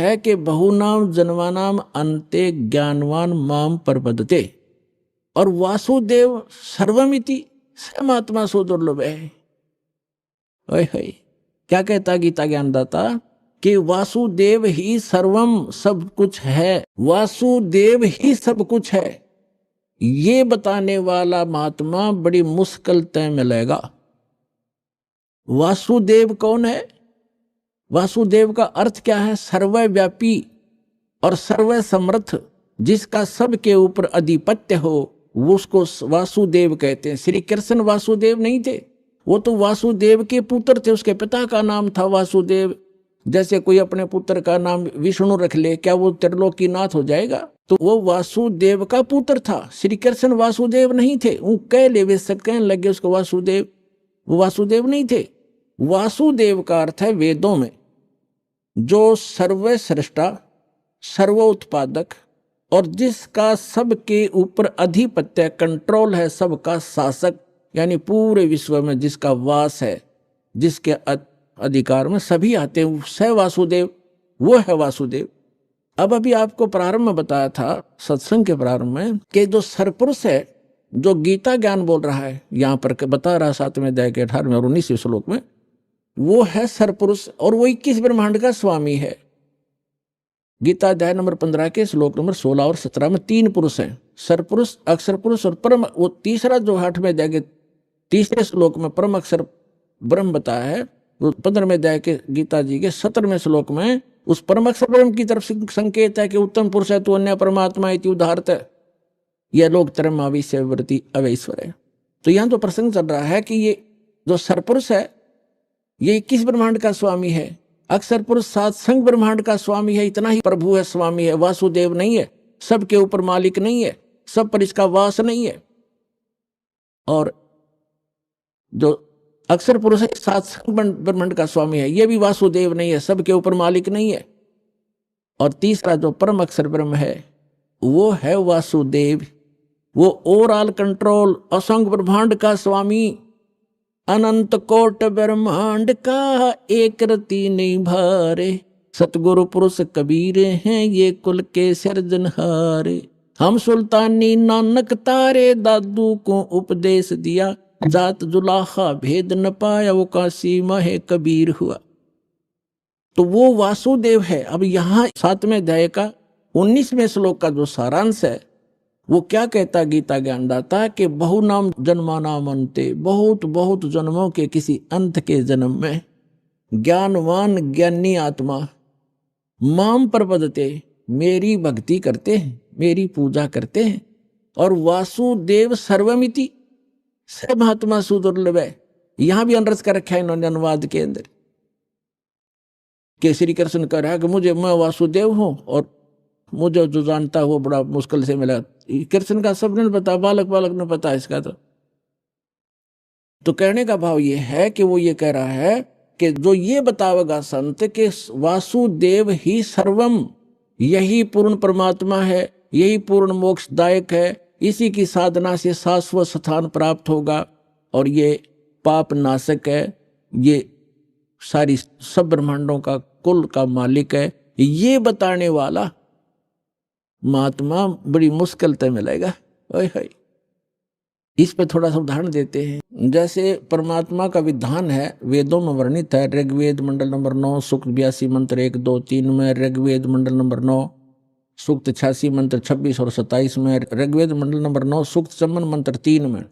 है कि बहुनाम जन्मानाम अंते ज्ञानवान माम प्रपद्यते, और वासुदेव सर्वमिति समात्मा सो दुर्लभ है। ओए होए, क्या कहता गीता ज्ञानदाता कि वासुदेव ही सर्वम, सब कुछ है, वासुदेव ही सब कुछ है, ये बताने वाला महात्मा बड़ी मुश्किल तय मिलेगा। वासुदेव कौन है? वासुदेव का अर्थ क्या है? सर्वव्यापी और सर्व समर्थ, जिसका सबके ऊपर अधिपत्य हो, वो उसको वासुदेव कहते हैं। श्री कृष्ण वासुदेव नहीं थे, वो तो वासुदेव के पुत्र थे, उसके पिता का नाम था वासुदेव। जैसे कोई अपने पुत्र का नाम विष्णु रख ले, क्या वो त्रिलोकीनाथ हो जाएगा? तो वो वासुदेव का पुत्र था। श्री कृष्ण वासुदेव नहीं थे, वो कह ले वे सब कहने लगे उसको वासुदेव, वो वासुदेव नहीं थे। वासुदेव का अर्थ है वेदों में जो सर्वश्रेष्ठा, सर्व उत्पादक और जिसका सबके ऊपर अधिपत्य, कंट्रोल है, सबका शासक, यानी पूरे विश्व में जिसका वास है, जिसके अधिकार में सभी आते हैं, स वासुदेव, वो है वासुदेव। अब अभी आपको प्रारंभ में बताया था सत्संग के प्रारंभ में कि जो सरपुरुष है, जो गीता ज्ञान बोल रहा है, यहां पर बता रहा 7वें अध्याय के 18वें और 19वें श्लोक में, वो है सरपुरुष और वो 21 ब्रह्मांड का स्वामी है। गीता अध्याय नंबर 15 के श्लोक नंबर 16 और 17 में 3 पुरुष हैं, सरपुरुष, अक्षर पुरुष और परम। वो तीसरा जो 8वें अध्याय के 3रे श्लोक में परम अक्षर ब्रह्म बताया है, वो 15वें अध्याय के गीता जी के 17वें श्लोक में उस परम अक्षर ब्रह्म की तरफ संकेत है कि उत्तम पुरुष है तो अन्य परमात्मा इति उदाहरत है, यह लोग तरम आविश्य वृत्ति अवैश्वर है। तो यहाँ तो प्रसंग चल रहा है कि ये जो सरपुरुष है ये 21 ब्रह्मांड का स्वामी है, अक्षर पुरुष 7 संग ब्रह्मांड का स्वामी है, इतना ही प्रभु है, स्वामी है, वासुदेव नहीं है, सबके ऊपर मालिक नहीं है, सब पर इसका वास नहीं है। और जो अक्षर पुरुष है 7 संग ब्रह्मांड का स्वामी है, ये भी वासुदेव नहीं है, सबके ऊपर मालिक नहीं है। और तीसरा जो परम अक्षर ब्रह्म है वो है वासुदेव, वो ओवरऑल कंट्रोल, असंग ब्रह्मांड का स्वामी, अनंत कोट ब्रह्मांड का एक रति नहीं भारे, सतगुरु पुरुष कबीर हैं ये कुल के सिरजनहारे। हम सुल्तानी नानक तारे, दादू को उपदेश दिया, जात जुलाहा भेद न पाया, वो काशी माहे कबीर हुआ। तो वो वासुदेव है। अब यहाँ 7वें अध्याय का 19वें श्लोक का जो सारांश है वो क्या कहता गीता ज्ञानदाता कि बहुनाम जन्मानाम अंते, बहुत बहुत जन्मों के किसी अंत के जन्म में ज्ञानवान ज्ञानी आत्मा माम प्रपद्यते, मेरी भक्ति करते हैं, मेरी पूजा करते हैं, और वासुदेव सर्वमिति, सब आत्मा सुदुर्लभ है। यहां भी अनरस कर रखा है इन्होंने अनुवाद के अंदर कि श्री कृष्ण कह रहा है कि मैं वासुदेव हूं और मुझे जो जानता है वो बड़ा मुश्किल से मिला। कृष्ण का सब ने पता, बालक बालक ने पता इसका। तो कहने का भाव ये है कि वो ये कह रहा है कि जो ये बतावेगा संत के वासुदेव ही सर्वम, यही पूर्ण परमात्मा है, यही पूर्ण मोक्षदायक है, इसी की साधना से शाश्वत स्थान प्राप्त होगा, और ये पाप नाशक है, ये सारी सब ब्रह्मांडों का कुल का मालिक है, ये बताने वाला महात्मा बड़ी मुश्किल तय मिलेगा। इस पे थोड़ा सा उदाहरण देते हैं। जैसे परमात्मा का विधान है, वेदों में वर्णित है, ऋग्वेद मंडल नंबर 9 सूक्त 82 मंत्र 1, 2, 3 में, ऋग्वेद मंडल नंबर 9 सूक्त 86 मंत्र 26 और 27 में, ऋग्वेद मंडल नंबर 9 सूक्त 54 मंत्र 3 में,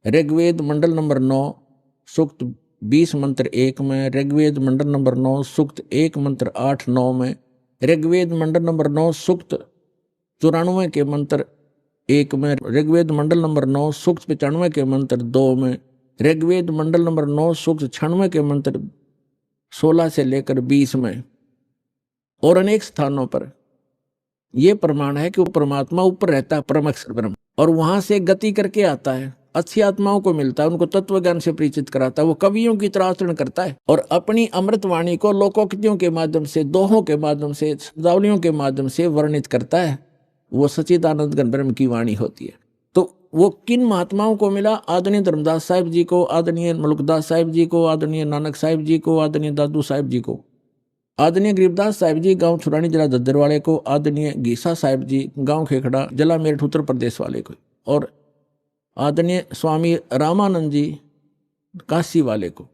ऋग्वेद मंडल नंबर 9 सूक्त 20 मंत्र 1 में, ऋग्वेद मंडल नंबर 9 सूक्त 1 मंत्र 8, 9 में, ऋग्वेद मंडल नंबर 9 सूक्त 94 के मंत्र 1 में, ऋग्वेद मंडल नंबर 9 सूक्त 95 के मंत्र 2 में, ऋग्वेद मंडल नंबर 9 सूक्त 96 के मंत्र 16 से लेकर 20 में, और अनेक स्थानों पर यह प्रमाण है कि वो परमात्मा ऊपर रहता है, परम अक्षर ब्रह्म, और वहां से गति करके आता है, अच्छी आत्माओं को मिलता है, उनको तत्व ज्ञान से परिचित कराता है, वो कवियों की तरह आचरण करता है, और अपनी अमृतवाणी को लोकोक्तियों के माध्यम से, दोहों के माध्यम से, शब्दावलियों के माध्यम से वर्णित करता है। वो सच्चिदानंद घन ब्रह्म की वाणी होती है। तो वो किन महात्माओं को मिला? आदरणीय धर्मदास साहिब जी को, आदरणीय मलुकदास साहिब जी को, आदरणीय नानक साहिब जी को, आदरणीय दादू साहिब जी को, आदरणीय गरीबदास साहिब जी गांव छुरानी जिला दद्दर वाले को, आदरणीय गीसा साहिब जी गांव खेखड़ा जिला मेरठ उत्तर प्रदेश वाले को, और आदरणीय स्वामी रामानंद जी काशी वाले को।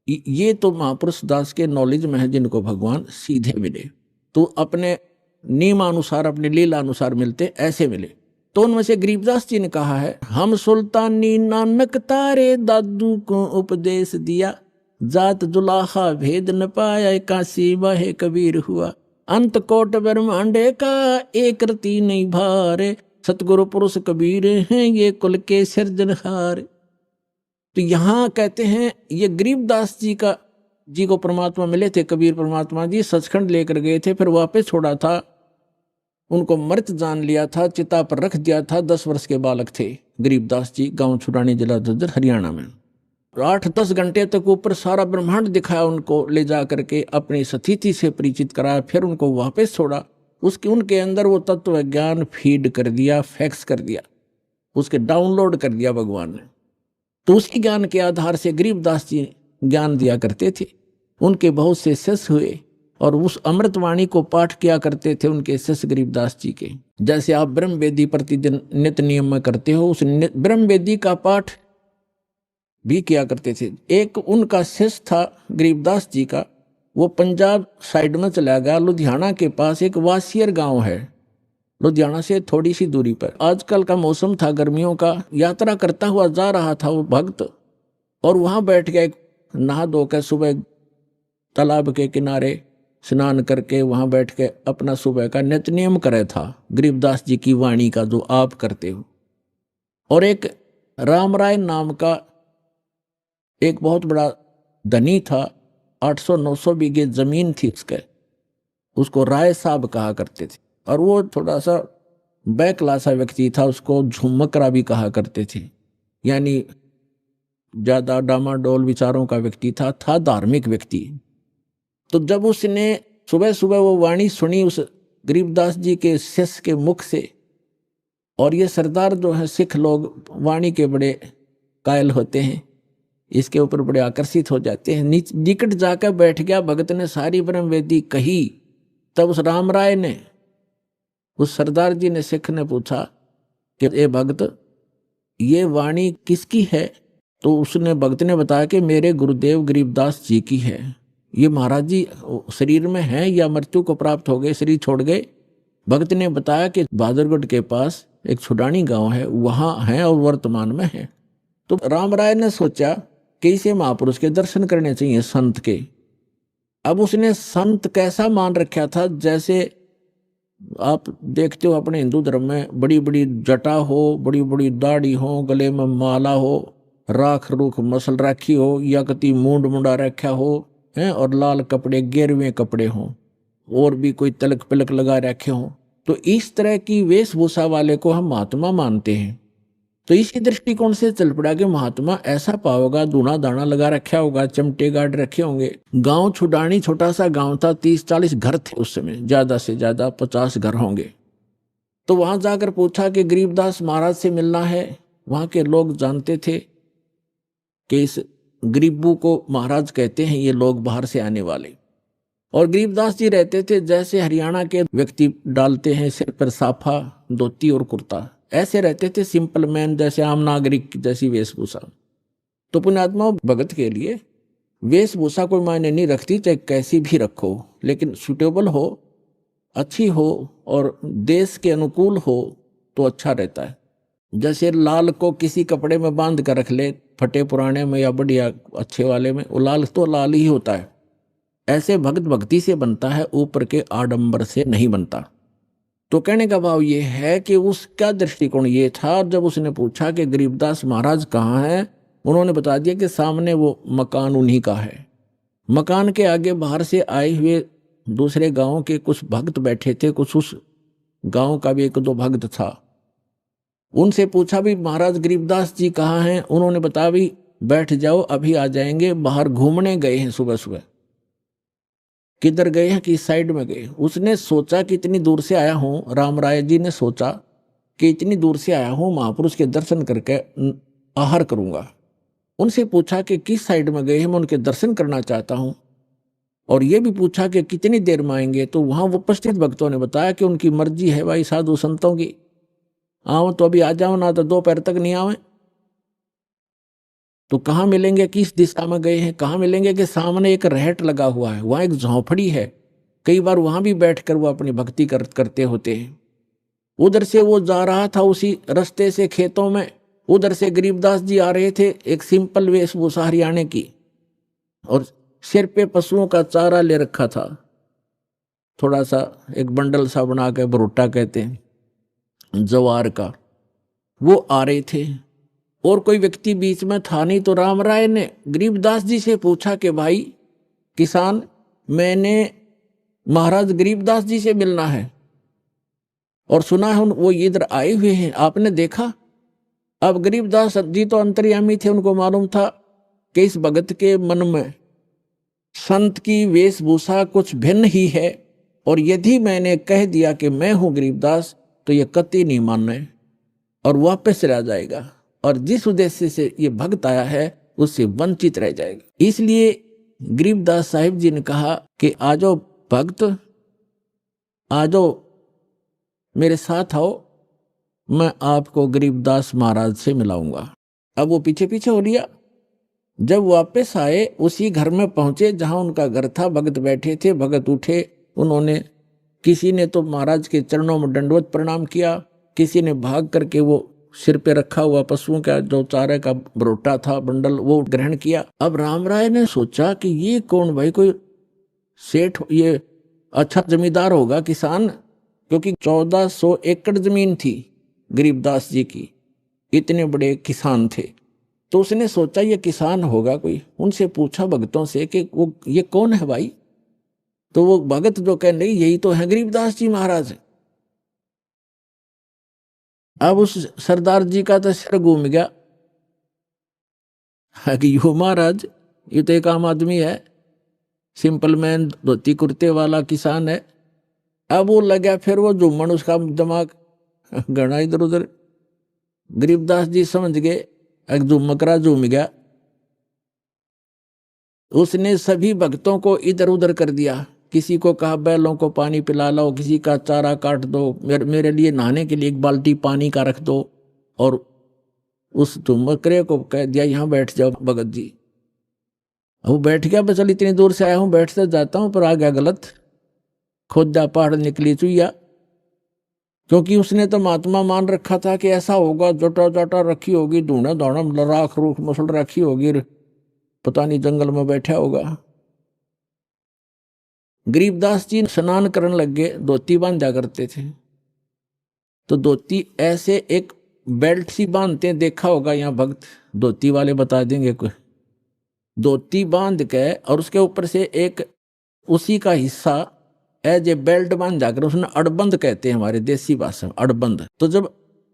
ये तो महापुरुष दास के नॉलेज में है जिनको भगवान सीधे मिले, तो अपने नियमानुसार अपने लीला अनुसार मिलते, ऐसे मिले। तो उनमें से गरीबदास जी ने कहा है, हम सुल्तानी नानक तारे दादू को उपदेश दिया, जात जुलाहा भेद न पाया, काशी वाहे कबीर हुआ, अंत कोट ब्रह्मांडे का एक रति नहीं भारे, सतगुरु पुरुष कबीर हैं ये कुल के सिरजनहार। तो यहाँ कहते हैं ये गरीबदास जी को परमात्मा मिले थे, कबीर परमात्मा जी सचखंड लेकर गए थे, फिर वापस छोड़ा था, उनको मृत जान लिया था, चिता पर रख दिया था। 10 वर्ष के बालक थे गरीबदास जी, गांव छुरानी जिला दद्दर हरियाणा में। 8-10 घंटे तक ऊपर सारा ब्रह्मांड दिखाया उनको, ले जा करके अपनी स्थिति से परिचित कराया, फिर उनको वापस छोड़ा। उनके अंदर वो तत्व ज्ञान फीड कर दिया, फैक्स कर दिया, उसके डाउनलोड कर दिया भगवान ने। तो उसी ज्ञान के आधार से गरीबदास जी ज्ञान दिया करते थे। उनके बहुत से शिष्य हुए और उस अमृतवाणी को पाठ किया करते थे उनके शिष्य गरीबदास जी के। जैसे आप ब्रह्म वेदी प्रतिदिन नित्य नियम में करते हो, उस ब्रह्म वेदी का पाठ भी किया करते थे। एक उनका शिष्य था गरीबदास जी का, वो पंजाब साइड में चला गया, लुधियाना के पास एक वासियर गांव है, लुधियाना से थोड़ी सी दूरी पर। आजकल का मौसम था गर्मियों का, यात्रा करता हुआ जा रहा था वो भक्त, और वहां बैठ गया, नहा धो कर सुबह तालाब के किनारे स्नान करके वहां बैठ के अपना सुबह का नित्य नियम करे था, गरीबदास जी की वाणी का जो आप करते हो। और एक रामराय नाम का एक बहुत बड़ा धनी था, 800-900 बीघे जमीन थी उसको राय साहब कहा करते थे, और वो थोड़ा सा बैकलासा व्यक्ति था, उसको झुमकरा भी कहा करते थे, यानी ज्यादा डामाडोल विचारों का व्यक्ति था धार्मिक व्यक्ति। तो जब उसने सुबह सुबह वो वाणी सुनी उस गरीबदास जी के शिष्य के मुख से, और ये सरदार जो है सिख लोग वाणी के बड़े कायल होते हैं, इसके ऊपर बड़े आकर्षित हो जाते हैं, निकट जाकर बैठ गया। भगत ने सारी ब्रह्म वेदी कही। तब उस रामराय ने, उस सरदार जी ने, सिख ने पूछा कि ये भगत ये वाणी किसकी है? तो उसने भगत ने बताया कि मेरे गुरुदेव गरीबदास जी की है। ये महाराज जी शरीर में हैं या मृत्यु को प्राप्त हो गए, शरीर छोड़ गए? भगत ने बताया कि बहादुरगढ़ के पास एक छुडानी गांव है, वहां है और वर्तमान में है। तो रामराय ने सोचा कि इसे महापुरुष के दर्शन करने चाहिए, संत के। अब उसने संत कैसा मान रखा था, जैसे आप देखते हो अपने हिंदू धर्म में बड़ी बड़ी जटा हो, बड़ी बड़ी दाढ़ी हो, गले में माला हो, राख रूख मसल रखी हो, या कति मूंड मुंडा रखा हो हैं, और लाल कपड़े गेरवे कपड़े हों, और भी कोई तलक पिलक लगा रखे हों। तो इस तरह की वेशभूषा वाले को हम महात्मा मानते हैं। तो इसी दृष्टिकोण से चल पड़ा कि महात्मा ऐसा पाओगा, दूना दाना लगा रखा होगा, चमटे गाड़ रखे होंगे। गांव छुडानी छोटा सा गांव था, 30-40 घर थे उस समय, ज्यादा से ज्यादा 50 घर होंगे। तो वहां जाकर पूछा कि गरीबदास महाराज से मिलना है। वहां के लोग जानते थे कि इस गरीबू को महाराज कहते हैं, ये लोग बाहर से आने वाले। और गरीबदास जी रहते थे जैसे हरियाणा के व्यक्ति डालते हैं, सिर पर साफा, धोती और कुर्ता, ऐसे रहते थे, सिंपल मैन, जैसे आम नागरिक जैसी वेशभूषा। तो पुण्यात्मा भगत के लिए वेशभूषा कोई मायने नहीं रखती, चाहे कैसी भी रखो, लेकिन सुटेबल हो, अच्छी हो और देश के अनुकूल हो तो अच्छा रहता है। जैसे लाल को किसी कपड़े में बांध कर रख ले, फटे पुराने में या बढ़िया अच्छे वाले में, वो लाल तो लाल ही होता है। ऐसे भक्त भक्ति से बनता है, ऊपर के आडंबर से नहीं बनता। तो कहने का भाव ये है कि उसका दृष्टिकोण ये था। जब उसने पूछा कि गरीबदास महाराज कहाँ हैं, उन्होंने बता दिया कि सामने वो मकान उन्हीं का है। मकान के आगे बाहर से आए हुए दूसरे गांव के कुछ भक्त बैठे थे, कुछ उस गांव का भी 1-2 भक्त था। उनसे पूछा भी महाराज गरीबदास जी कहाँ हैं? उन्होंने बताया भी बैठ जाओ, अभी आ जाएंगे, बाहर घूमने गए हैं सुबह सुबह। किधर गए हैं, किस साइड में गए? उसने सोचा कि इतनी दूर से आया हूं, रामराय जी ने सोचा कि इतनी दूर से आया हूं, महापुरुष के दर्शन करके आहार करूंगा। उनसे पूछा कि किस साइड में गए हैं, मैं उनके दर्शन करना चाहता हूं। और ये भी पूछा कि कितनी देर में आएंगे। तो वहां उपस्थित भक्तों ने बताया कि उनकी मर्जी है भाई साधु संतों की, आओ तो अभी आ जाओ, ना तो दोपहर तक नहीं आवे। तो कहाँ मिलेंगे, किस दिशा में गए हैं, कहाँ मिलेंगे कि सामने एक रहट लगा हुआ है, वहां एक झोंपड़ी है, कई बार वहां भी बैठकर वो अपनी भक्ति करते होते हैं। उधर से वो जा रहा था उसी रास्ते से खेतों में, उधर से गरीबदास जी आ रहे थे, एक सिंपल वेशभूषा हरियाणे की, और सिर पे पशुओं का चारा ले रखा था, थोड़ा सा एक बंडल सा बना के, भुट्टा कहते हैं जवार का, वो आ रहे थे। और कोई व्यक्ति बीच में था नहीं। तो राम राय ने गरीबदास जी से पूछा कि भाई किसान, मैंने महाराज गरीबदास जी से मिलना है और सुना है वो इधर आए हुए हैं, आपने देखा? अब गरीबदास जी तो अंतर्यामी थे, उनको मालूम था कि इस भगत के मन में संत की वेशभूषा कुछ भिन्न ही है, और यदि मैंने कह दिया कि मैं हूं गरीबदास तो ये कतई नहीं मानना और वापस रह जाएगा, और जिस उद्देश्य से ये भक्त आया है उससे वंचित रह जाएगा। इसलिए गरीबदास साहिब जी ने कहा कि आ जाओ भक्त, आ जाओ मेरे साथ आओ, मैं आपको गरीबदास महाराज से मिलाऊंगा। अब वो पीछे पीछे हो लिया। जब वापस आए उसी घर में पहुंचे जहां उनका घर था, भगत बैठे थे। भगत उठे, उन्होंने, किसी ने तो महाराज के चरणों में दंडवत प्रणाम किया, किसी ने भाग करके वो सिर पे रखा हुआ पशुओं का जो चारे का भुट्टा था बंडल, वो ग्रहण किया। अब राम राय ने सोचा कि ये कौन भाई, कोई सेठ, ये अच्छा जमींदार होगा, किसान, क्योंकि 1400 एकड़ जमीन थी गरीबदास जी की, इतने बड़े किसान थे। तो उसने सोचा ये किसान होगा कोई। उनसे पूछा भक्तों से कि वो ये कौन है भाई? तो वो भगत जो कह नहीं, यही तो है गरीबदास जी महाराज। अब उस सरदार जी का तो सिर घूम गया कि यो महाराज, ये तो एक आम आदमी है, सिंपल मैन, धोती कुर्ते वाला किसान है। अब वो लगा फिर वो झूमन, उसका दिमाग घना इधर उधर। गरीबदास जी समझ गए, एक झुमकरा झूम गया। उसने सभी भक्तों को इधर उधर कर दिया, किसी को कहा बैलों को पानी पिला लो, किसी का चारा काट दो, मेरे लिए नहाने के लिए एक बाल्टी पानी का रख दो, और उस झुमकरे को कह दिया यहाँ बैठ जाओ भगत जी। वो बैठ गया, बस चल इतनी दूर से आया हूँ, बैठते जाता हूँ, पर आ गया गलत, खोदा पहाड़ निकली चुईया। क्योंकि उसने तो महात्मा मान रखा था कि ऐसा होगा, जटा जटा रखी होगी, धूना धौना राख रूख मसल रखी होगी, पता नहीं जंगल में बैठा होगा। गरीबदास जी स्नान करने लग गए, धोती बांधा करते थे। तो धोती ऐसे एक बेल्ट सी बांधते हैं, देखा होगा यहाँ भक्त धोती वाले बता देंगे, कोई धोती बांध के और उसके ऊपर से एक उसी का हिस्सा एज ए बेल्ट बांध जाकर, उसने अड़बंद कहते हैं हमारे देसी भाषा में, अड़बंद। तो जब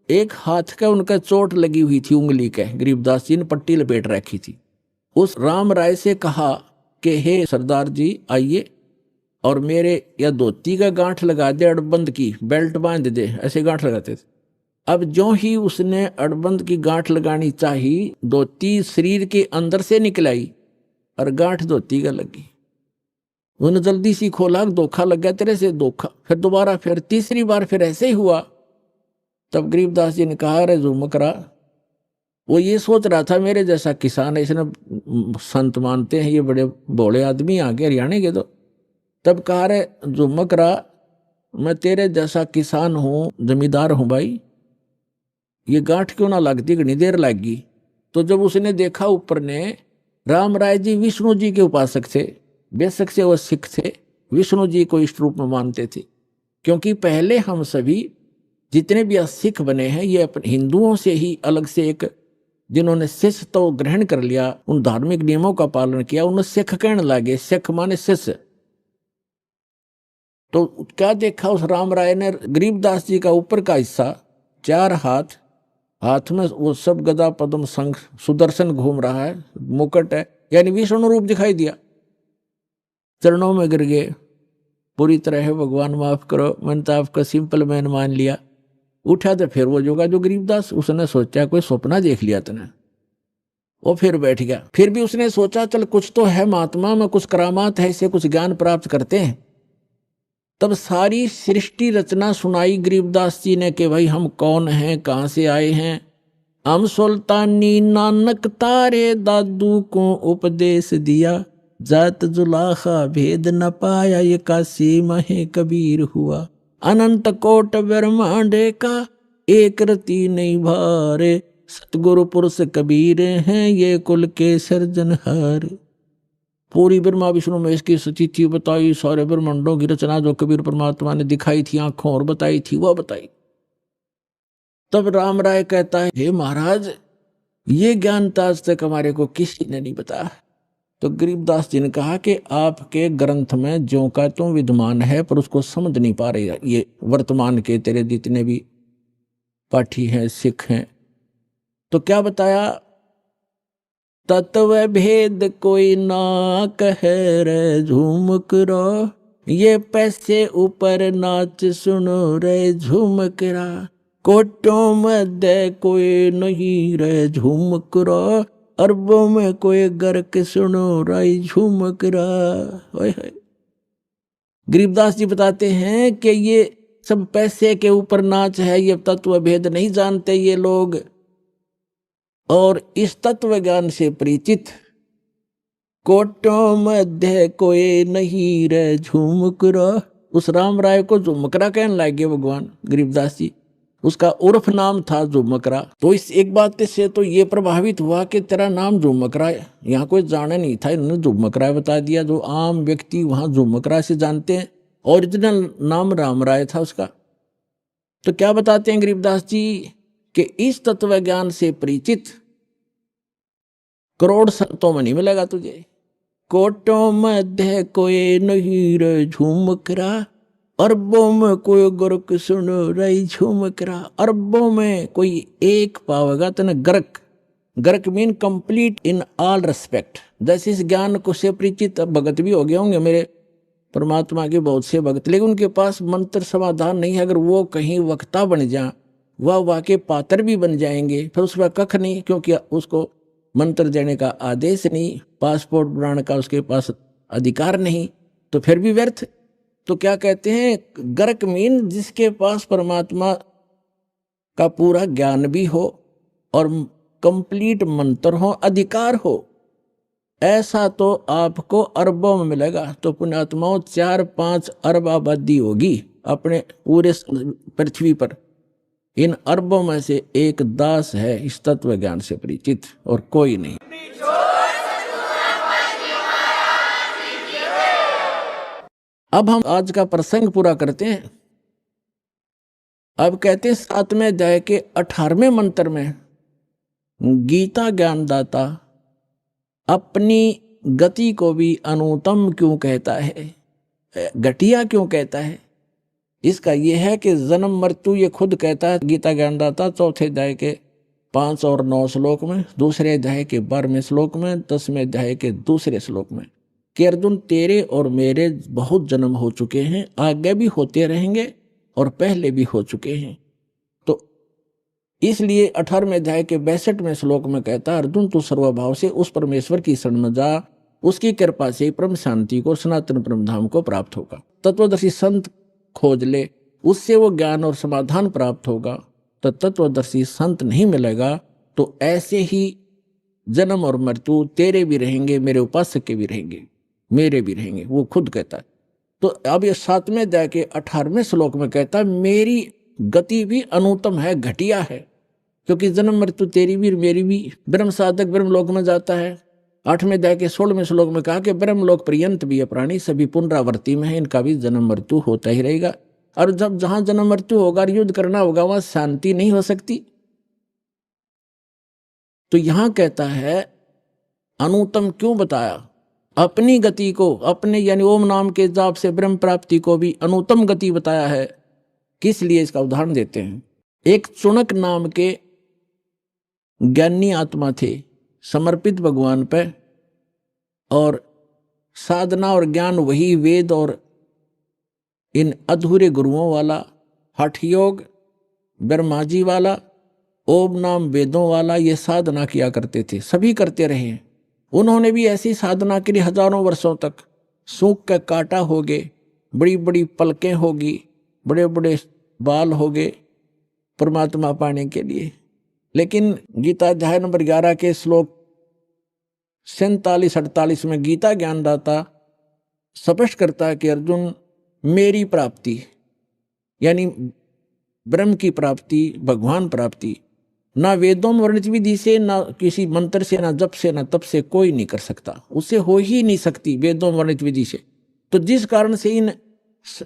एक हाथ का उनका चोट लगी हुई थी उंगली के, गरीबदास जी ने पट्टी लपेट रखी थी। उस राम राय से कहा कि हे सरदार जी आइए और मेरे या धोती का गांठ लगा दे, अड़बंद की बेल्ट बांध दे, ऐसे गांठ लगाते थे। अब जो ही उसने अड़बंद की गांठ लगानी चाही, धोती शरीर के अंदर से निकल आई और गांठ धोती का लगी। उन्होंने जल्दी सी खोला, धोखा लग गया तेरे से, धोखा। फिर दोबारा, फिर तीसरी बार फिर ऐसे ही हुआ। तब गरीबदास जी ने कहा, अरे झुमकरा, वो ये सोच रहा था मेरे जैसा किसान है, इसने संत मानते हैं, ये बड़े भोले आदमी आ गए हरियाणा के। तो तब कहा, रे झुमकरा, मैं तेरे जैसा किसान हूँ, जमींदार हूँ भाई, ये गांठ क्यों ना लगती, घनी देर लगी। तो जब उसने देखा ऊपर ने, राम राय जी विष्णु जी के उपासक थे, बेशक से वो सिख थे, विष्णु जी को इष्ट रूप में मानते थे। क्योंकि पहले हम सभी जितने भी सिख बने हैं, ये अपने हिंदुओं से ही अलग से एक, जिन्होंने शिष्य तो ग्रहण कर लिया, उन धार्मिक नियमों का पालन किया, उन्हें सिख कहने लगे। सिख माने शिष्य। तो क्या देखा उस राम राय ने, गरीबदास जी का ऊपर का हिस्सा, 4 हाथ, हाथ में वो सब गदा पद्म शंख सुदर्शन घूम रहा है, मुकुट है, यानी विष्णु रूप दिखाई दिया। चरणों में गिर गए, पूरी तरह है भगवान माफ करो, मैंने तो आपका सिंपल मैन मान लिया। उठा तो फिर वो जोगा जो गरीबदास, उसने सोचा कोई सपना देख लिया तने। वो फिर बैठ गया। फिर भी उसने सोचा चल कुछ तो है महात्मा में, कुछ करामात है, इससे कुछ ज्ञान प्राप्त करते हैं। तब सारी सृष्टि रचना सुनाई गरीबदास जी ने कि भाई हम कौन हैं, कहाँ से आए हैं। हम सुल्तानी नानक तारे दादू को उपदेश दिया, जात जुलाखा भेद न पाया, ये काशी महे कबीर हुआ। अनंत कोट ब्रह्मांड का एक रति नहीं भारे, सतगुरु पुरुष कबीर हैं ये कुल के सर्जनहार। पूरी ब्रह्मा विष्णु महेश की सचिथि बताई, सारे ब्रह्मांडों की रचना जो कबीर परमात्मा ने दिखाई थी आंखों और बताई थी वह बताई। तब राम राय कहता है, हे महाराज ये ज्ञान आज तक हमारे को किसी ने नहीं बताया। तो गरीबदास जी ने कहा कि आपके ग्रंथ में ज्यों का त्यों विद्यमान है, पर उसको समझ नहीं पा रहे ये वर्तमान के तेरे जितने भी पाठी हैं, सिख हैं। तो क्या बताया, तत्व भेद कोई ना कहे रे झूमक रो, ये पैसे ऊपर नाच सुनो रे झूमक रा, कोटों मध्य कोई नहीं रे झूमक रा, अरबों में कोई गर्क सुनो रे झूमक रा। गरीबदास जी बताते हैं कि ये सब पैसे के ऊपर नाच है, ये तत्व भेद नहीं जानते ये लोग, और इस तत्व ज्ञान से परिचित कोटों मध्य कोई नहीं रे झूमकरा। उस राम राय को झुमकरा कहने लगे भगवान गरीबदास जी, उसका उर्फ नाम था झुमकरा। तो इस एक बात से तो ये प्रभावित हुआ कि तेरा नाम झुमकरा है, यहाँ कोई जाने नहीं था, इन्होंने झुमकरा बता दिया। जो आम व्यक्ति वहां झुमकरा से जानते हैं, ओरिजिनल नाम राम राय था उसका। तो क्या बताते हैं गरीबदास जी कि इस तत्व ज्ञान से परिचित करोड़ संतों में नहीं मिलेगा तुझे। कोटों मध्य कोई नहीं रे झूमकरा, अरबों में कोई गर्क सुनो रे झूमकरा। अरबों में कोई एक पावेगा तेने गर्क। गर्क mean complete in all respect. जैसे इस ज्ञान को से परिचित भगत भी हो गए होंगे मेरे परमात्मा के बहुत से भगत, लेकिन उनके पास मंत्र समाधान नहीं है। अगर वो कहीं वक्ता बन जाए, वह वाके पात्र भी बन जाएंगे, फिर उसका कख नहीं, क्योंकि उसको मंत्र देने का आदेश नहीं, पासपोर्ट बनाने का उसके पास अधिकार नहीं, तो फिर भी व्यर्थ। तो क्या कहते हैं, गर्क मीन जिसके पास परमात्मा का पूरा ज्ञान भी हो और कंप्लीट मंत्र हो, अधिकार हो, ऐसा तो आपको अरबों में मिलेगा। तो पुण्यात्माओं 4-5 अरब आबादी होगी अपने पूरे पृथ्वी पर। इन अरबों में से एक दास है इस तत्व ज्ञान से परिचित, और कोई नहीं। अब हम आज का प्रसंग पूरा करते हैं। अब कहते हैं 7वें अध्याय के 18वें मंत्र में गीता ज्ञानदाता अपनी गति को भी अनुत्तम क्यों कहता है, घटिया क्यों कहता है। इसका यह है कि जन्म मृत्यु ये खुद कहता है गीता ज्ञानदाता 4थे अध्याय के 5 और 9 श्लोक में, दूसरे अध्याय के 12वें श्लोक में, 10वें अध्याय के दूसरे श्लोक में, कि अर्जुन तेरे और मेरे बहुत जन्म हो चुके हैं, आगे भी होते रहेंगे और पहले भी हो चुके हैं। तो इसलिए 18वें अध्याय के 62वें श्लोक में कहता अर्जुन तू सर्वभाव से उस परमेश्वर की शरण में जा, उसकी कृपा से परम शांति को, सनातन परम धाम को प्राप्त होगा। तत्वदर्शी संत खोज ले, उससे वो ज्ञान और समाधान प्राप्त होगा। तो तत्वदर्शी संत नहीं मिलेगा तो ऐसे ही जन्म और मृत्यु तेरे भी रहेंगे, मेरे उपासक के भी रहेंगे, मेरे भी रहेंगे, वो खुद कहता है। तो अब ये 7वें अध्याय के 18वें श्लोक में कहता है मेरी गति भी अनुत्तम है, घटिया है, क्योंकि जन्म मृत्यु तेरी भी मेरी भी। ब्रह्म साधक ब्रह्मलोक में जाता है। 8वें अध्याय के 16वें श्लोक में कहा कि ब्रह्मलोक पर्यंत भी ये प्राणी सभी पुनरावृत्ति में है, इनका भी जन्म मृत्यु होता ही रहेगा। और जब जहां जन्म मृत्यु होगा, युद्ध करना होगा, वहां शांति नहीं हो सकती। तो यहां कहता है अनुत्तम क्यों बताया, अपनी गति को, अपने यानी ओम नाम के जाप से ब्रह्म प्राप्ति को भी अनुत्तम गति बताया है। किस लिए, इसका उदाहरण देते हैं। एक चुनक नाम के ज्ञानी आत्मा थे, समर्पित भगवान पे, और साधना और ज्ञान वही वेद और इन अधूरे गुरुओं वाला, हठ योग ब्रह्मा जी वाला ओम नाम वेदों वाला ये साधना किया करते थे, सभी करते रहे हैं। उन्होंने भी ऐसी साधना के लिए हजारों वर्षों तक सूख के काटा होगे, बड़ी बड़ी पलकें होगी, बड़े बड़े बाल होगे परमात्मा पाने के लिए। लेकिन गीता अध्याय नंबर 11 के श्लोक 47-48 में गीता ज्ञानदाता स्पष्ट करता है कि अर्जुन, मेरी प्राप्ति यानी ब्रह्म की प्राप्ति, भगवान प्राप्ति ना वेदों में वर्णित विधि से, ना किसी मंत्र से, ना जप से, ना तप से कोई नहीं कर सकता, उससे हो ही नहीं सकती वेदों में वर्णित विधि से। तो जिस कारण से इन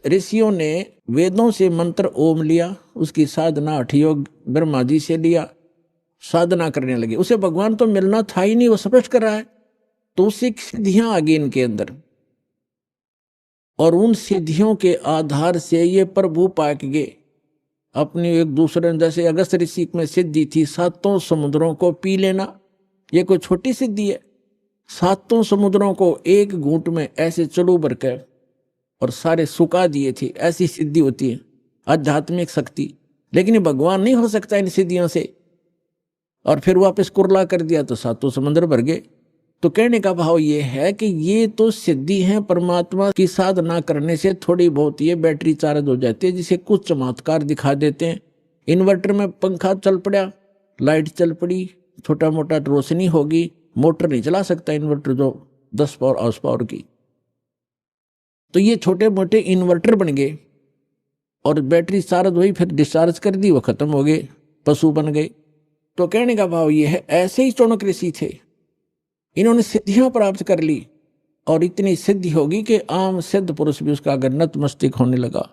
ऋषियों ने वेदों से मंत्र ओम लिया, उसकी साधना हठयोग ब्रह्मा जी से लिया, साधना करने लगे। उसे भगवान तो मिलना था ही नहीं, वो स्पष्ट कर रहा है। तो उससे सिद्धियां आ गई इनके अंदर, और उन सिद्धियों के आधार से ये प्रभु पाक गए अपनी एक दूसरे। जैसे अगस्त ऋषि में सिद्धि थी 7 समुद्रों को पी लेना, ये कोई छोटी सिद्धि है। 7 समुद्रों को एक घूंट में ऐसे चलू भर कर और सारे सुखा दिए थे, ऐसी सिद्धि होती है आध्यात्मिक शक्ति। लेकिन ये भगवान नहीं हो सकता इन सिद्धियों से। और फिर वापस कुरला कर दिया तो 7 समुद्र भर गए। तो कहने का भाव ये है कि ये तो सिद्धि है, परमात्मा की साधना करने से थोड़ी बहुत ये बैटरी चार्ज हो जाती है, जिसे कुछ चमत्कार दिखा देते हैं। इन्वर्टर में पंखा चल पड़ा, लाइट चल पड़ी, छोटा मोटा रोशनी होगी, मोटर नहीं चला सकता इन्वर्टर जो 10 पावर हाउस पावर की। तो ये छोटे मोटे इन्वर्टर बन गए और बैटरी चार्ज हुई, फिर डिस्चार्ज कर दी, वो खत्म हो गए, पशु बन गए। तो कहने का भाव ये है, ऐसे ही चाणक्य ऋषि थे, इन्होंने सिद्धियां प्राप्त कर ली और इतनी सिद्धि होगी कि आम सिद्ध पुरुष भी उसका अगर नतमस्तक होने लगा,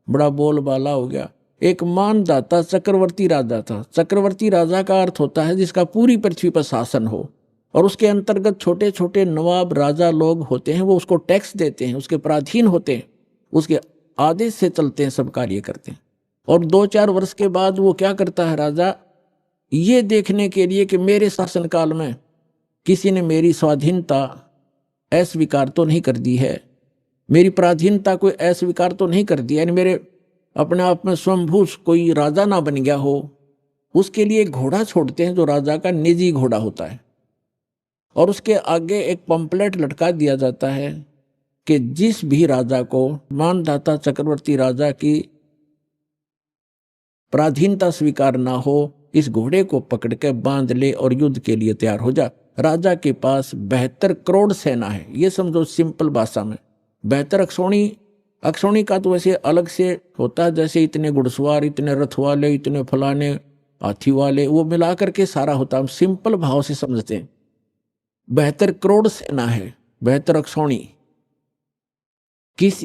बड़ा बोलबाला हो गया। एक मानदाता चक्रवर्ती राजा था। चक्रवर्ती राजा का अर्थ होता है जिसका पूरी पृथ्वी पर शासन हो, और उसके अंतर्गत छोटे छोटे नवाब राजा लोग होते हैं, वो उसको टैक्स देते हैं, उसके पराधीन होते हैं, उसके आदेश से चलते हैं, सब कार्य करते हैं। और 2-4 वर्ष के बाद वो क्या करता है राजा, ये देखने के लिए कि मेरे शासनकाल में किसी ने मेरी स्वाधीनता अस्वीकार तो नहीं कर दी है, मेरी पराधीनता कोई अस्वीकार तो नहीं कर दिया, यानी मेरे अपने आप में स्वयंभू कोई राजा ना बन गया हो। उसके लिए एक घोड़ा छोड़ते हैं जो राजा का निजी घोड़ा होता है, और उसके आगे एक पंपलेट लटका दिया जाता है कि जिस भी राजा को मानदाता चक्रवर्ती राजा की पराधीनता स्वीकार ना हो, इस घोड़े को पकड़ के बांध ले और युद्ध के लिए तैयार हो जा। राजा के पास 72 करोड़ सेना है, ये समझो सिंपल भाषा में। 72 अक्षौणी का तो वैसे अलग से होता है, जैसे इतने घुड़सवार, इतने रथ वाले, इतने फलाने हाथी वाले, वो मिला करके सारा होता है। हम सिंपल भाव से समझते हैं। 72 करोड़ सेना है, 72 अक्षौणी।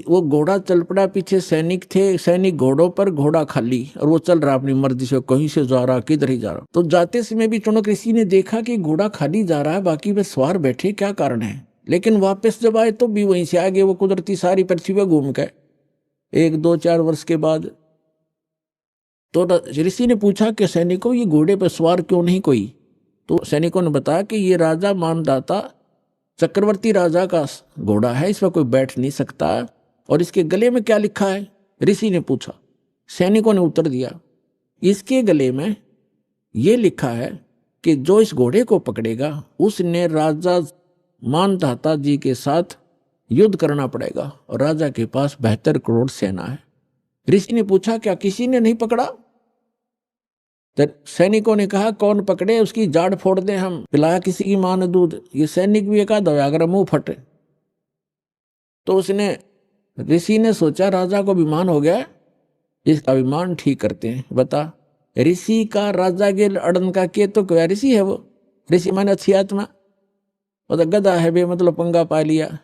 वो घोड़ा चल पड़ा, पीछे सैनिक थे, सैनिक घोड़ों पर, घोड़ा खाली, और वो चल रहा अपनी मर्जी से, कहीं से जा रहा, किधर ही जा रहा। तो जाते समय भी चाणक्य ऋषि ने देखा कि घोड़ा खाली जा रहा है, बाकी वे सवार बैठे, क्या कारण है। लेकिन वापस जब आए तो भी वहीं से आगे वो कुदरती सारी पृथ्वी पर घूम गए 1-2-4 वर्ष के बाद। तो ऋषि ने पूछा कि सैनिकों, ये घोड़े पर सवार क्यों नहीं कोई। तो सैनिकों ने बताया कि ये राजा मानदाता चक्रवर्ती राजा का घोड़ा है, इस पर कोई बैठ नहीं सकता। और इसके गले में क्या लिखा है, ऋषि ने पूछा। सैनिकों ने उत्तर दिया, इसके गले में ये लिखा है कि जो इस घोड़े को पकड़ेगा उसने राजा मानदाता जी के साथ युद्ध करना पड़ेगा, और राजा के पास 72 करोड़ सेना है। ऋषि ने पूछा, क्या किसी ने नहीं पकड़ा। तो सैनिकों ने कहा, कौन पकड़े, उसकी जाड़ फोड़ दें हम, पिलाया किसी की मां ने दूध। ये सैनिक भी एक आधा अगर मुंह फटे। तो उसने, ऋषि ने सोचा राजा को अभिमान हो गया, इसका अभिमान ठीक करते हैं। बता, ऋषि का राजा के अड़न का के तो क्या ऋषि है वो। ऋषि माने अच्छी आत्मा, वो तो गधा है बे, मतलब पंगा पा लिया।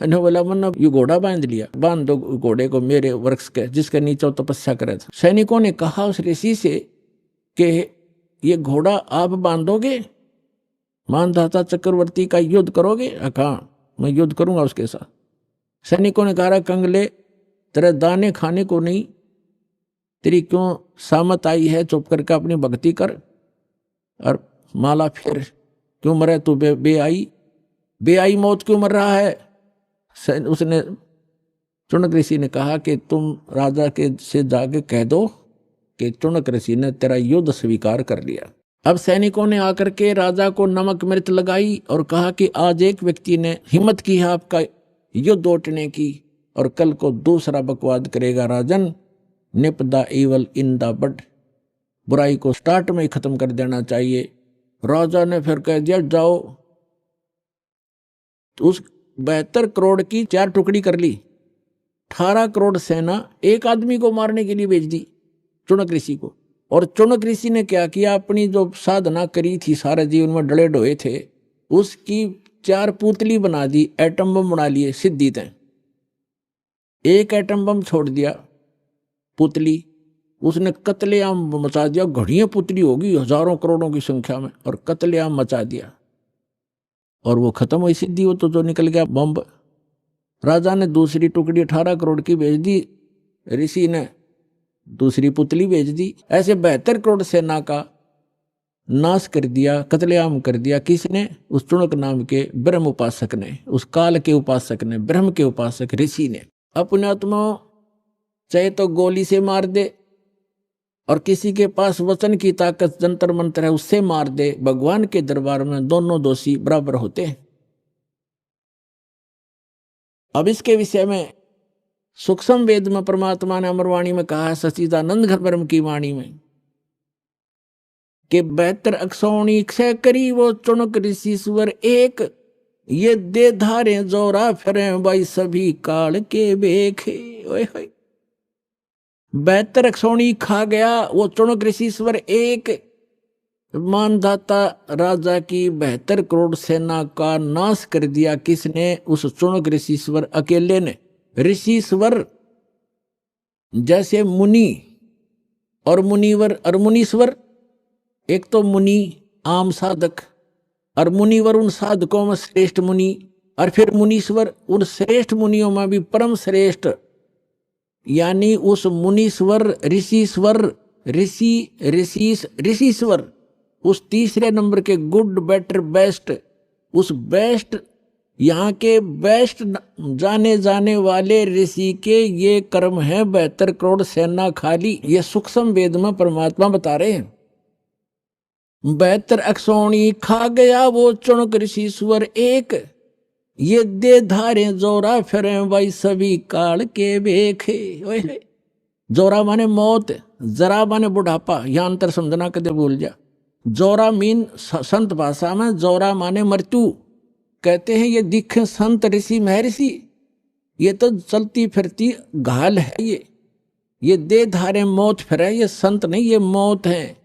बोला, मन ये घोड़ा बांध लिया, बांध दो घोड़े को मेरे वृक्ष के जिसके नीचे तपस्या करे था। सैनिकों ने कहा उस ऋषि से कि ये घोड़ा आप बांधोगे, मानदाता चक्रवर्ती का युद्ध करोगे। कहा, मैं युद्ध करूंगा उसके साथ। सैनिकों ने कहा, कंगले, तेरे दाने खाने को नहीं, तेरी क्यों सामत आई है, चुप करके अपनी भक्ति कर और माला फिर, क्यों मरे तू बेआई मौत क्यों मर रहा है। उसने चाणक्य ऋषि ने कहा कि तुम राजा के से जाके कह दो कि चुनक ऋषि ने तेरा युद्ध स्वीकार कर लिया। अब सैनिकों ने आकर के राजा को नमक मिर्च लगाई और कहा कि आज एक व्यक्ति ने हिम्मत की है आपका युद्ध उठने की और कल को दूसरा बकवाद करेगा। Rajan, nip the evil in the bud, बुराई को स्टार्ट में ही खत्म कर देना चाहिए। राजा ने फिर कह दिया जाओ। तो उस 72 करोड़ की 4 टुकड़ी कर ली। 18 करोड़ सेना एक आदमी को मारने के लिए भेज दी, चुनक ऋषि को। और चुनक ऋषि ने क्या किया, अपनी जो साधना करी थी सारे जीवन में डले ढोए थे, उसकी 4 पुतली बना दी, एटम बम बना लिए सिद्धि तय। एक एटम बम छोड़ दिया पुतली, उसने कत्लेआम मचा दिया। घड़ियां पुतली होगी हजारों करोड़ों की संख्या में, और कत्लेआम मचा दिया और वो खत्म हुई सिद्धि। वो तो जो निकल गया बम। राजा ने दूसरी टुकड़ी 18 करोड़ की भेज दी, ऋषि ने दूसरी पुतली भेज दी। ऐसे 72 करोड़ सेना का नाश कर दिया, कत्लेआम कर दिया। किसने? उस चुनक नाम के ब्रह्म उपासक ने, उस काल के उपासक ने, ब्रह्म के उपासक ऋषि ने। अपने आत्मा चाहे तो गोली से मार दे, और किसी के पास वचन की ताकत जंतर मंत्र है उससे मार दे, भगवान के दरबार में दोनों दोषी बराबर होते हैं। अब इसके विषय में सूक्ष्म वेद में परमात्मा ने अमरवाणी में कहा है, सच्चिदानंद घन ब्रह्म की वाणी में, कि 72 अक्षौणी क्षय करी वो चुनक ऋषि स्वर एक, ये दे धारे जोरा फिरे भाई सभी काल के बेखे। ओए होए, 72 अक्षौणी खा गया वो चुनक ऋषि स्वर एक। मानधाता राजा की 72 करोड़ सेना का नाश कर दिया। किसने? उस चुनक ऋषिश्वर अकेले ने। ऋषिश्वर जैसे मुनि और मुनिवर और मुनीश्वर, एक तो मुनि आम साधक, और मुनिवर उन साधकों में श्रेष्ठ मुनि, और फिर मुनीश्वर उन श्रेष्ठ मुनियों में भी परम श्रेष्ठ, यानी उस मुनीश्वर ऋषिश्वर ऋषिश्वर उस तीसरे नंबर के गुड बेटर बेस्ट, उस बेस्ट यहाँ के बेस्ट जाने जाने वाले ऋषि के ये कर्म है 72 करोड़ सेना खाली। ये सूक्ष्म वेद में परमात्मा बता रहे हैं। 72 अक्षौणी खा गया वो चुनक ऋषिश्वर एक, ये दे धारे जोरा फिरे भाई सभी काल के बेखे। जोरा माने मौत, जरा माने बुढ़ापा, यह अंतर समझना कदे भूल जा। जोरा मीन संत भाषा में जोरा माने मृत्यु। कहते हैं ये दिखे संत ऋषि महर्षि, ये तो चलती फिरती घाल है। ये दे धारे मौत फिरे, ये संत नहीं, ये मौत है।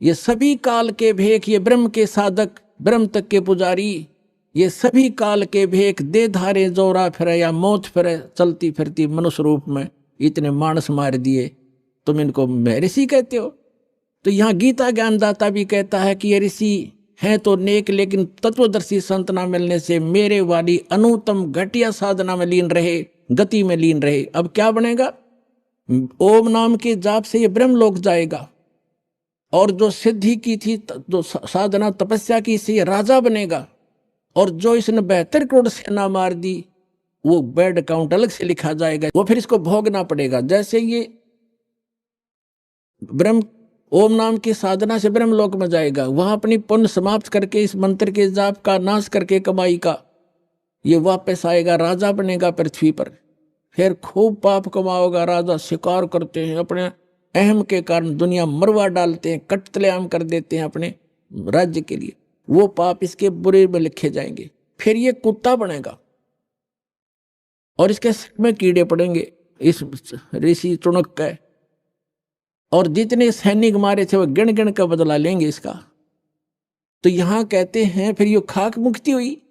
ये सभी काल के भेख, ये ब्रह्म के साधक, ब्रह्म तक के पुजारी, ये सभी काल के भेख दे धारे जोरा फिरे या मौत फिरे, चलती फिरती मनुष्य रूप में इतने मानस मार दिए, तुम इनको महर्षि कहते हो। तो यहाँ गीता ज्ञानदाता भी कहता है कि ये ऋषि हैं तो नेक, लेकिन तत्वदर्शी संत ना मिलने से मेरे वाली अनुत्तम घटिया साधना में लीन रहे, गति में लीन रहे। अब क्या बनेगा? ओम नाम के जाप से ये ब्रह्म लोक जाएगा, और जो सिद्धि की थी, जो साधना तपस्या की, से ये राजा बनेगा। और जो इसने 72 करोड़ सेना मार दी, वो बैड अकाउंट अलग से लिखा जाएगा, वो फिर इसको भोगना पड़ेगा। जैसे ये ब्रह्म ओम नाम की साधना से ब्रह्म लोक में जाएगा, वहां अपनी पुण्य समाप्त करके इस मंत्र के जाप का नाश करके कमाई का ये वापस आएगा, राजा बनेगा पृथ्वी पर। फिर खूब पाप कमाओगा। राजा शिकार करते हैं, अपने अहम के कारण दुनिया मरवा डालते हैं, कत्लेआम कर देते हैं अपने राज्य के लिए, वो पाप इसके बुरे में लिखे जाएंगे। फिर ये कुत्ता बनेगा और इसके सिर में कीड़े पड़ेंगे इस ऋषि चुनक का, और जितने सैनिक मारे थे वो गिन गिन का बदला लेंगे इसका। तो यहां कहते हैं फिर ये खाक मुक्ति हुई।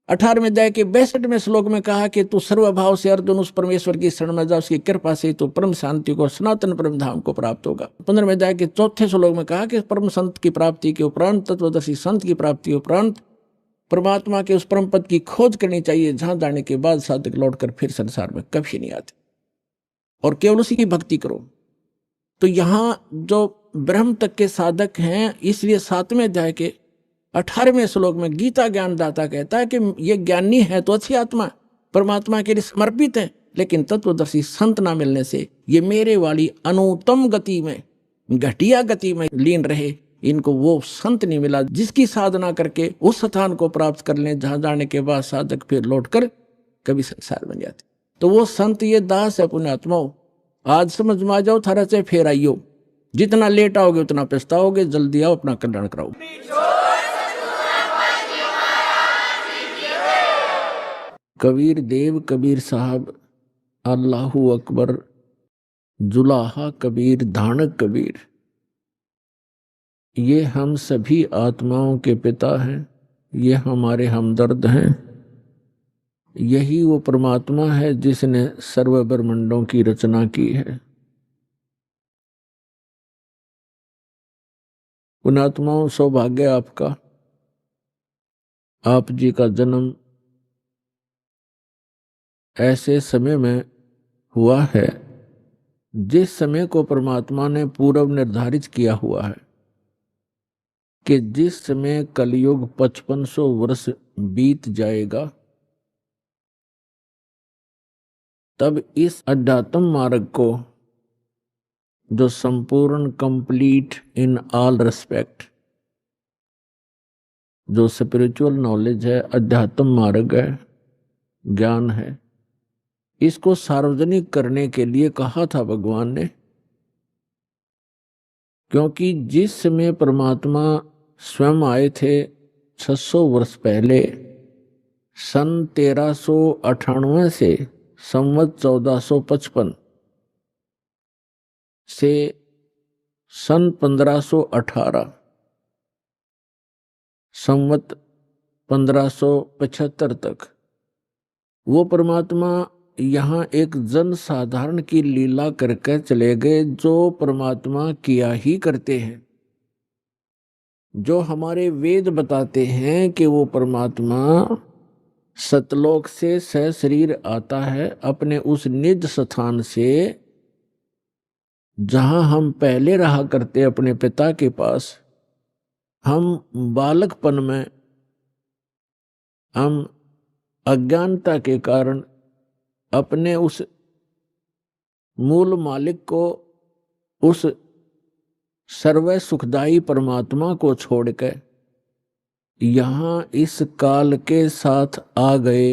18वें अध्याय के 62वें श्लोक में कहा कि तू सर्वभाव से अर्जुन उस परमेश्वर की शरण में जा, उसकी कृपा से तो परम शांति को, सनातन परम धाम को प्राप्त होगा। 15वें अध्याय के 4थे श्लोक में कहा कि परम संत की प्राप्ति के उपरांत, तत्वदर्शी संत की प्राप्ति के उपरांत परमात्मा के उस परम पद की खोज करनी चाहिए, जहां जाने के बाद साधक लौटकर फिर संसार में कभी नहीं आते, और केवल उसी की भक्ति करो। तो यहाँ जो ब्रह्म तक के साधक हैं, इसलिए 7वें अध्याय के 18वें श्लोक में गीता ज्ञानदाता कहता है कि ये ज्ञानी है तो अच्छी आत्मा, परमात्मा के लिए समर्पित है, लेकिन तत्वदर्शी संत ना मिलने से ये मेरे वाली अनुत्तम गति में, घटिया गति में लीन रहे। इनको वो संत नहीं मिला जिसकी साधना करके उस स्थान को प्राप्त कर लें जहां जाने के बाद साधक फिर लौटकर कभी संसार बन जाते। तो वो संत ये दास है पुण्यात्माओं। आज समझ में आ जाओ, थारा से फेर आइयो। जितना लेट आओगे उतना पछताओगे। जल्दी आओ, अपना कल्याण कराओ। कबीर देव, कबीर साहब, अल्लाहू अकबर, जुलाहा कबीर, धानक कबीर, ये हम सभी आत्माओं के पिता हैं। ये हमारे हमदर्द हैं। यही वो परमात्मा है जिसने सर्व ब्रह्मांडों की रचना की है। पुण्यात्माओं, सौभाग्य आपका, आप जी का जन्म ऐसे समय में हुआ है जिस समय को परमात्मा ने पूर्व निर्धारित किया हुआ है कि जिस समय कलयुग 5500 वर्ष बीत जाएगा तब इस अध्यात्म मार्ग को, जो संपूर्ण, कंप्लीट इन ऑल रेस्पेक्ट, जो स्पिरिचुअल नॉलेज है, अध्यात्म मार्ग है, ज्ञान है, इसको सार्वजनिक करने के लिए कहा था भगवान ने। क्योंकि जिस समय परमात्मा स्वयं आए थे 600 वर्ष पहले, सन 1398 से संवत 1455 से सन 1518 संवत 1575 तक वो परमात्मा यहाँ एक जन साधारण की लीला करके चले गए, जो परमात्मा किया ही करते हैं। जो हमारे वेद बताते हैं कि वो परमात्मा सतलोक से सशरीर आता है अपने उस निज स्थान से जहां हम पहले रहा करते अपने पिता के पास। हम बालकपन में हम अज्ञानता के कारण अपने उस मूल मालिक को, उस सर्व सुखदाई परमात्मा को छोड़कर यहां इस काल के साथ आ गए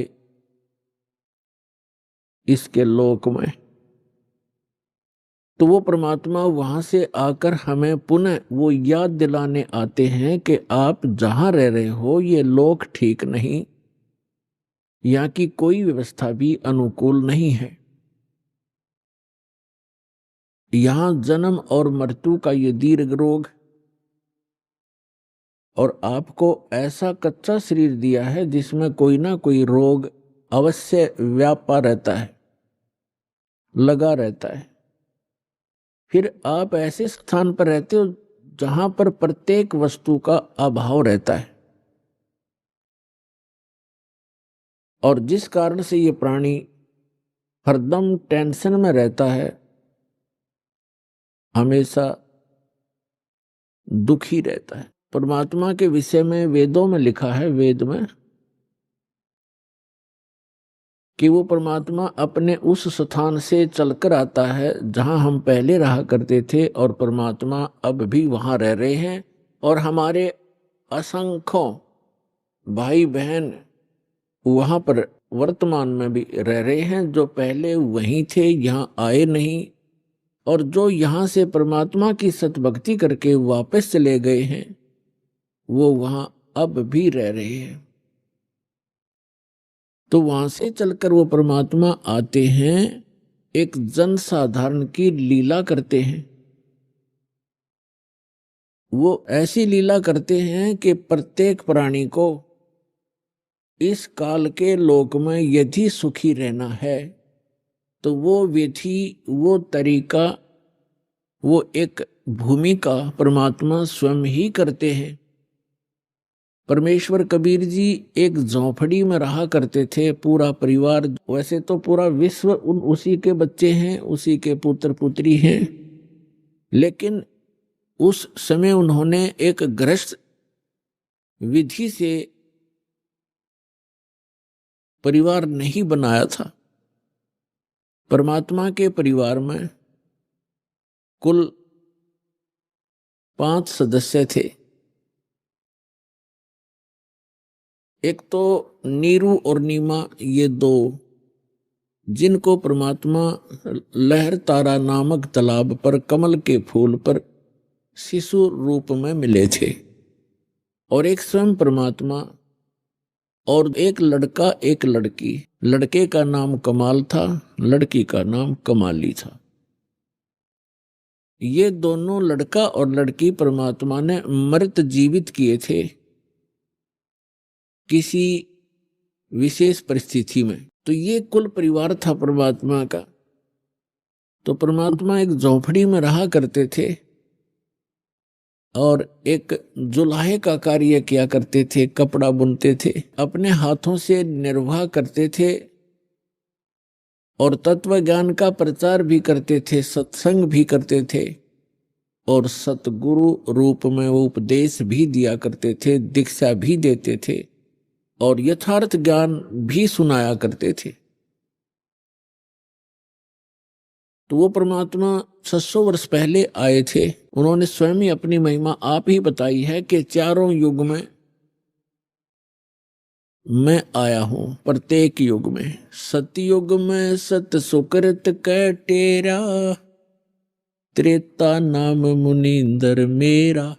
इसके लोक में। तो वो परमात्मा वहां से आकर हमें पुनः वो याद दिलाने आते हैं कि आप जहां रह रहे हो ये लोक ठीक नहीं, यहाँ की कोई व्यवस्था भी अनुकूल नहीं है। यहां जन्म और मृत्यु का ये दीर्घ रोग, और आपको ऐसा कच्चा शरीर दिया है जिसमें कोई ना कोई रोग अवश्य व्यापा रहता है, लगा रहता है। फिर आप ऐसे स्थान पर रहते हो जहां पर प्रत्येक वस्तु का अभाव रहता है, और जिस कारण से ये प्राणी हरदम टेंशन में रहता है, हमेशा दुखी रहता है। परमात्मा के विषय में वेदों में लिखा है, वेद में, कि वो परमात्मा अपने उस स्थान से चलकर आता है जहां हम पहले रहा करते थे, और परमात्मा अब भी वहां रह रहे हैं। और हमारे असंख्यों भाई बहन वहां पर वर्तमान में भी रह रहे हैं, जो पहले वहीं थे, यहां आए नहीं, और जो यहां से परमात्मा की सतभक्ति करके वापस चले गए हैं, वो वहां अब भी रह रहे हैं। तो वहां से चलकर वो परमात्मा आते हैं, एक जन साधारण की लीला करते हैं। वो ऐसी लीला करते हैं कि प्रत्येक प्राणी को इस काल के लोक में यदि सुखी रहना है तो वो विधि, वो तरीका, वो एक भूमिका परमात्मा स्वयं ही करते हैं। परमेश्वर कबीर जी एक झोंपड़ी में रहा करते थे, पूरा परिवार। वैसे तो पूरा विश्व उसी के बच्चे हैं, उसी के पुत्र पुत्री हैं, लेकिन उस समय उन्होंने एक गृहस्थ विधि से परिवार नहीं बनाया था। परमात्मा के परिवार में कुल 5 सदस्य थे। एक तो नीरू और नीमा, ये 2, जिनको परमात्मा लहर तारा नामक तालाब पर कमल के फूल पर शिशु रूप में मिले थे। और एक स्वयं परमात्मा, और एक लड़का एक लड़की। लड़के का नाम कमाल था, लड़की का नाम कमाली था। ये दोनों, लड़का और लड़की, परमात्मा ने मृत जीवित किए थे किसी विशेष परिस्थिति में। तो ये कुल परिवार था परमात्मा का। तो परमात्मा एक झोपड़ी में रहा करते थे और एक जुलाहे का कार्य किया करते थे, कपड़ा बुनते थे, अपने हाथों से निर्वाह करते थे और तत्व ज्ञान का प्रचार भी करते थे, सत्संग भी करते थे और सतगुरु रूप में वो उपदेश भी दिया करते थे, दीक्षा भी देते थे और यथार्थ ज्ञान भी सुनाया करते थे। तो वो परमात्मा 600 वर्ष पहले आए थे। उन्होंने स्वयं ही अपनी महिमा आप ही बताई है कि चारों युग में मैं आया हूं, प्रत्येक युग में। सतयुग में सत सुकृत कै टेरा, त्रेता नाम मुनींदर मेरा,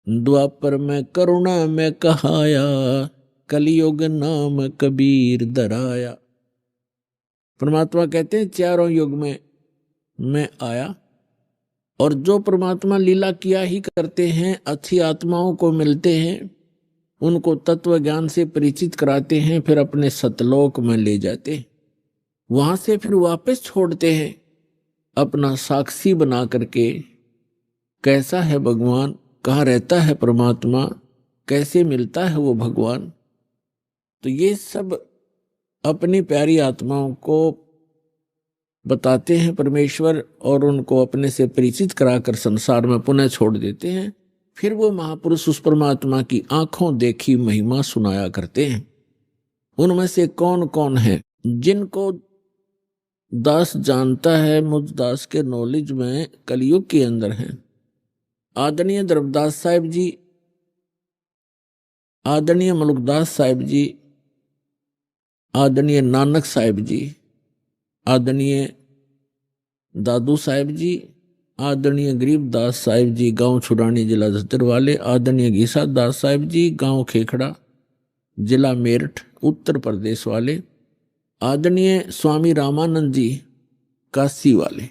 द्वापर में करुणा में कहाया, कलयुग नाम कबीर दराया। परमात्मा कहते हैं चारों युग में मैं आया। और जो परमात्मा लीला किया ही करते हैं, अच्छी आत्माओं को मिलते हैं, उनको तत्व ज्ञान से परिचित कराते हैं, फिर अपने सतलोक में ले जाते हैं, वहां से फिर वापस छोड़ते हैं अपना साक्षी बना करके। कैसा है भगवान, कहाँ रहता है परमात्मा, कैसे मिलता है वो भगवान। तो ये सब अपनी प्यारी आत्माओं को बताते हैं परमेश्वर और उनको अपने से परिचित कराकर संसार में पुनः छोड़ देते हैं। फिर वो महापुरुष उस परमात्मा की आंखों देखी महिमा सुनाया करते हैं। उनमें से कौन कौन है जिनको दास जानता है, मुझ दास के नॉलेज में कलयुग के अंदर है। आदरणीय धर्मदास साहिब जी, आदरणीय मलुकदास साहिब जी, आदरणीय नानक साहिब जी, आदरणीय दादू साहिब जी, आदरणीय गरीबदास साहिब जी गांव छुड़ानी जिला झज्जर वाले, आदरणीय घीसा दास साहिब जी गांव खेखड़ा जिला मेरठ उत्तर प्रदेश वाले, आदरणीय स्वामी रामानंद जी काशी वाले।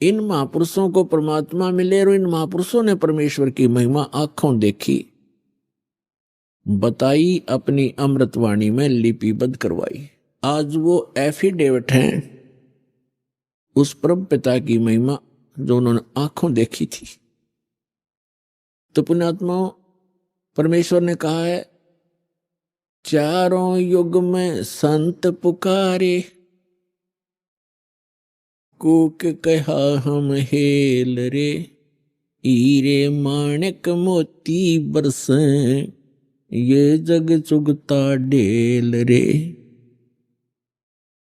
इन महापुरुषों को परमात्मा मिले और इन महापुरुषों ने परमेश्वर की महिमा आंखों देखी, बताई, अपनी अमृतवाणी में लिपिबद्ध करवाई। आज वो एफिडेविट हैं उस परम पिता की महिमा जो उन्होंने आंखों देखी थी। तो पुण्यात्माओं, परमेश्वर ने कहा है चारों युग में संत पुकारे, कूक कहा हम हेल रे, हीरे माणिक मोती बरसें, ये जग चुगता ढेल रे।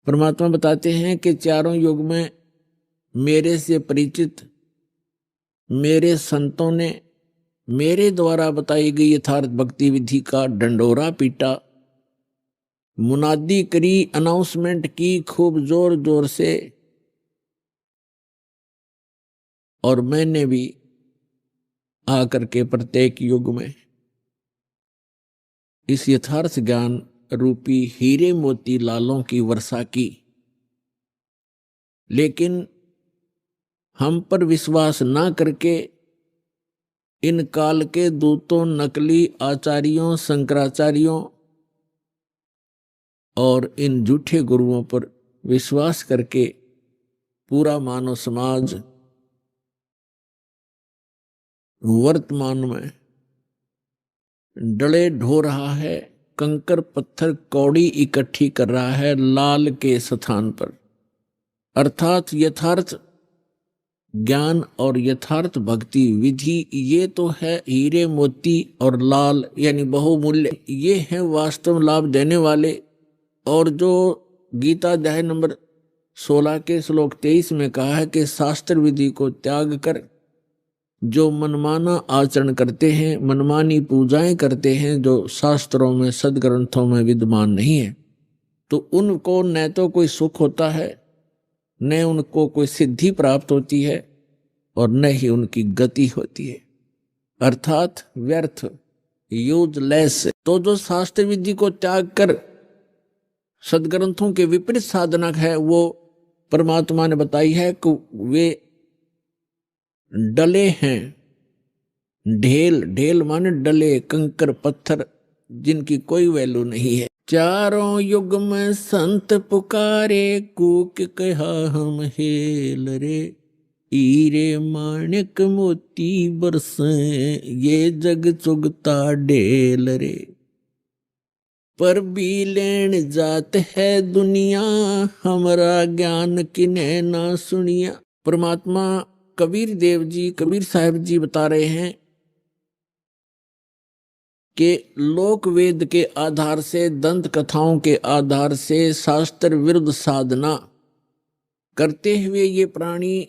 परमात्मा बताते हैं कि चारों युग में मेरे से परिचित मेरे संतों ने मेरे द्वारा बताई गई यथार्थ भक्ति विधि का डंडोरा पीटा, मुनादी करी, अनाउंसमेंट की खूब जोर जोर से, और मैंने भी आकर के प्रत्येक युग में इस यथार्थ ज्ञान रूपी हीरे मोती लालों की वर्षा की। लेकिन हम पर विश्वास ना करके इन काल के दूतों, नकली आचार्यों, शंकराचार्यों और इन झूठे गुरुओं पर विश्वास करके पूरा मानव समाज वर्तमान में डले ढो रहा है, कंकर पत्थर कौड़ी इकट्ठी कर रहा है लाल के स्थान पर। अर्थात यथार्थ ज्ञान और यथार्थ भक्ति विधि, ये तो है हीरे मोती और लाल यानी बहुमूल्य, ये हैं वास्तव लाभ देने वाले। और जो गीता अध्याय नंबर 16 के श्लोक 23 में कहा है कि शास्त्र विधि को त्याग कर जो मनमाना आचरण करते हैं, मनमानी पूजाएं करते हैं जो शास्त्रों में सदग्रंथों में विद्यमान नहीं है, तो उनको न तो कोई सुख होता है, न उनको कोई सिद्धि प्राप्त होती है और न ही उनकी गति होती है, अर्थात व्यर्थ, यूजलेस। तो जो शास्त्र विधि को त्याग कर सदग्रंथों के विपरीत साधनक है, वो परमात्मा ने बताई है कि वे डले हैं। ढेल, ढेल माने डले, कंकर पत्थर जिनकी कोई वैल्यू नहीं है। चारों युग में संत पुकारे, कूक कहा हम हेल रे, हीरे माणिक मोती बरसे, ये जग चुगता ढेल रे, पर भी लेन जात है दुनिया, हमारा ज्ञान किन्हे ना सुनिया। परमात्मा कबीर देव जी, कबीर साहब जी बता रहे हैं कि लोक वेद के आधार से, दंत कथाओं के आधार से शास्त्र विरुद्ध साधना करते हुए ये प्राणी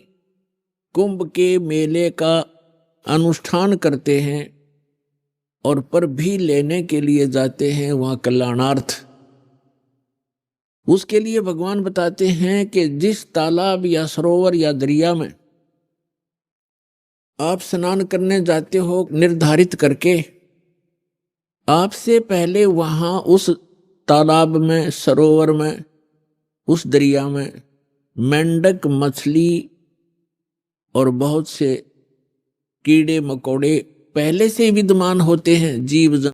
कुंभ के मेले का अनुष्ठान करते हैं और पर भी लेने के लिए जाते हैं वहां कल्याणार्थ। उसके लिए भगवान बताते हैं कि जिस तालाब या सरोवर या दरिया में आप स्नान करने जाते हो निर्धारित करके, आपसे पहले वहां उस तालाब में, सरोवर में, उस दरिया में मेंढक, मछली और बहुत से कीड़े मकोड़े पहले से विद्यमान होते हैं, जीव